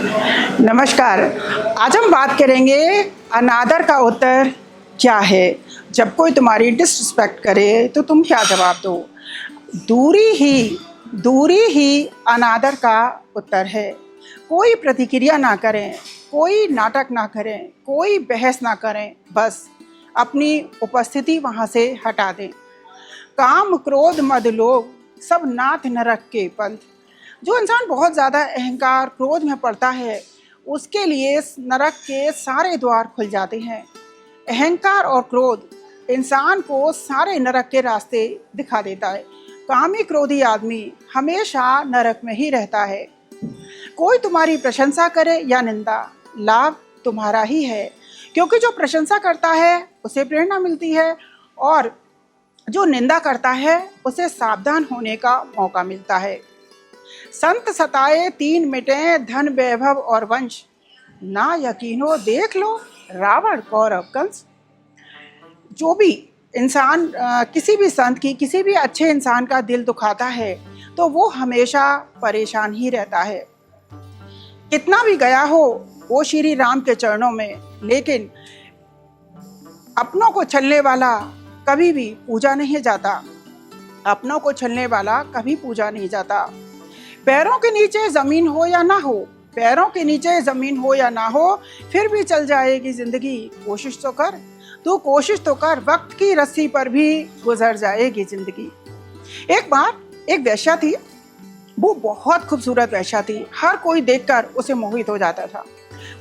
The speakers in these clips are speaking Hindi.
नमस्कार। आज हम बात करेंगे अनादर का उत्तर क्या है। जब कोई तुम्हारी डिसरिस्पेक्ट करे तो तुम क्या जवाब दो। दूरी ही अनादर का उत्तर है। कोई प्रतिक्रिया ना करें, कोई नाटक ना करें, कोई बहस ना करें, बस अपनी उपस्थिति वहाँ से हटा दें। काम क्रोध मद लोभ सब नाथ नरक के पंथ। जो इंसान बहुत ज़्यादा अहंकार क्रोध में पड़ता है उसके लिए नरक के सारे द्वार खुल जाते हैं। अहंकार और क्रोध इंसान को सारे नरक के रास्ते दिखा देता है। कामी क्रोधी आदमी हमेशा नरक में ही रहता है। कोई तुम्हारी प्रशंसा करे या निंदा, लाभ तुम्हारा ही है, क्योंकि जो प्रशंसा करता है उसे प्रेरणा मिलती है और जो निंदा करता है उसे सावधान होने का मौका मिलता है। संत सताए तीन मिटे धन वैभव और वंश, ना यकीनो देख लो रावण कौरव कंस। जो भी इंसान किसी भी संत की, किसी भी अच्छे इंसान का दिल दुखाता है तो वो हमेशा परेशान ही रहता है। कितना भी गया हो वो श्री राम के चरणों में, लेकिन अपनों को छलने वाला कभी भी पूजा नहीं जाता। अपनों को छलने वाला कभी पूजा नहीं जाता। पैरों के नीचे जमीन हो या ना हो, पैरों के नीचे जमीन हो या ना हो, फिर भी चल जाएगी जिंदगी। कोशिश तो कर, तू कोशिश तो कर, वक्त की रस्सी पर भी गुजर जाएगी जिंदगी। एक बार एक वेश्या थी, वो बहुत खूबसूरत वेश्या थी। हर कोई देखकर उसे मोहित हो जाता था।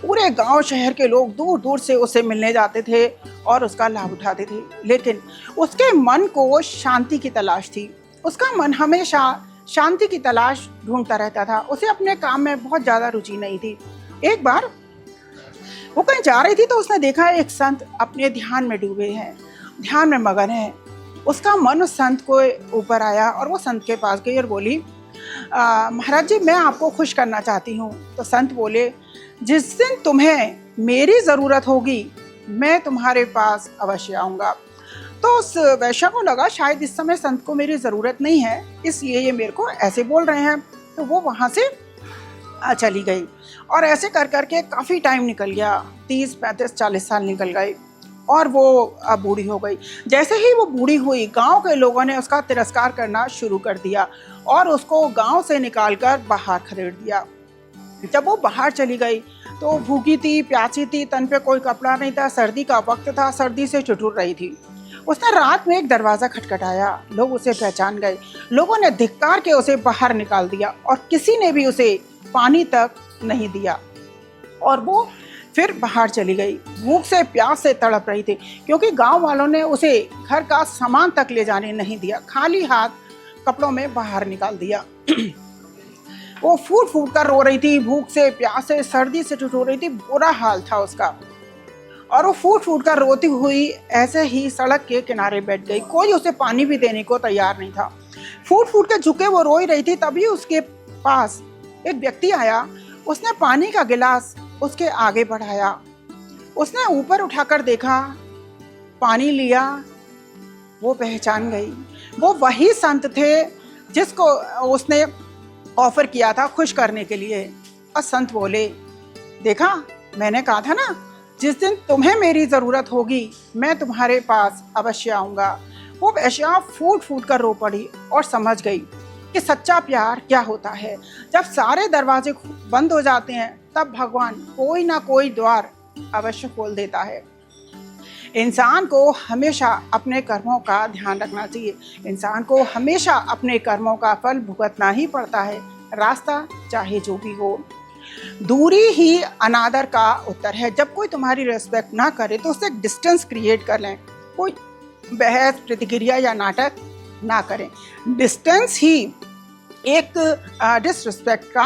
पूरे गांव शहर के लोग दूर दूर से उसे मिलने जाते थे और उसका लाभ उठाते थे, लेकिन उसके मन को शांति की तलाश थी। उसका मन हमेशा शांति की तलाश ढूंढता रहता था। उसे अपने काम में बहुत ज़्यादा रुचि नहीं थी। एक बार वो कहीं जा रही थी तो उसने देखा एक संत अपने ध्यान में डूबे हैं, ध्यान में मगन है। उसका मन उस संत को ऊपर आया और वो संत के पास गई और बोली, महाराज जी, मैं आपको खुश करना चाहती हूँ। तो संत बोले, जिस दिन तुम्हें मेरी ज़रूरत होगी मैं तुम्हारे पास अवश्य आऊँगा। तो उस वैश्या को लगा शायद इस समय संत को मेरी ज़रूरत नहीं है, इसलिए ये मेरे को ऐसे बोल रहे हैं। तो वो वहाँ से चली गई और ऐसे कर करके काफ़ी टाइम निकल गया। 30, 35, 40 साल निकल गए और वो अब बूढ़ी हो गई। जैसे ही वो बूढ़ी हुई, गांव के लोगों ने उसका तिरस्कार करना शुरू कर दिया और उसको गांव से निकालकर बाहर खदेड़ दिया। जब वो बाहर चली गई तो भूखी थी, प्यासी थी, तन पे कोई कपड़ा नहीं था, सर्दी का वक्त था, सर्दी से चुटुर रही थी। उसने रात में एक दरवाज़ा खटखटाया, लोग उसे पहचान गए। लोगों ने धिक्कार के उसे बाहर निकाल दिया और किसी ने भी उसे पानी तक नहीं दिया और वो फिर बाहर चली गई। भूख से प्यास से तड़प रही थी क्योंकि गांव वालों ने उसे घर का सामान तक ले जाने नहीं दिया, खाली हाथ कपड़ों में बाहर निकाल दिया। वो फूट फूट कर रो रही थी, भूख से, प्यास से, सर्दी से टुटो रही थी, बुरा हाल था उसका। और वो फूट फूट कर रोती हुई ऐसे ही सड़क के किनारे बैठ गई। कोई उसे पानी भी देने को तैयार नहीं था। फूट फूट के झुके वो रो ही रही थी, तभी उसके पास एक व्यक्ति आया। उसने पानी का गिलास उसके आगे बढ़ाया, उसने ऊपर उठाकर देखा, पानी लिया। वो पहचान गई, वो वही संत थे जिसको उसने ऑफर किया था खुश करने के लिए। और संत बोले, देखा, मैंने कहा था ना, जिस दिन तुम्हें मेरी ज़रूरत होगी मैं तुम्हारे पास अवश्य आऊँगा। वो वेश्या फूट फूट कर रो पड़ी और समझ गई कि सच्चा प्यार क्या होता है। जब सारे दरवाजे बंद हो जाते हैं तब भगवान कोई ना कोई द्वार अवश्य खोल देता है। इंसान को हमेशा अपने कर्मों का ध्यान रखना चाहिए। इंसान को हमेशा अपने कर्मों का फल भुगतना ही पड़ता है, रास्ता चाहे जो भी हो। दूरी ही अनादर का उत्तर है। जब कोई तुम्हारी रिस्पेक्ट ना करे तो उससे डिस्टेंस क्रिएट कर लें। कोई बहस, प्रतिक्रिया या नाटक ना करें। डिस्टेंस ही एक डिसरिस्पेक्ट का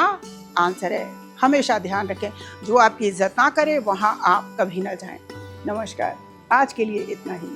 आंसर है। हमेशा ध्यान रखें, जो आपकी इज्जत ना करे वहाँ आप कभी ना जाएं। नमस्कार, आज के लिए इतना ही।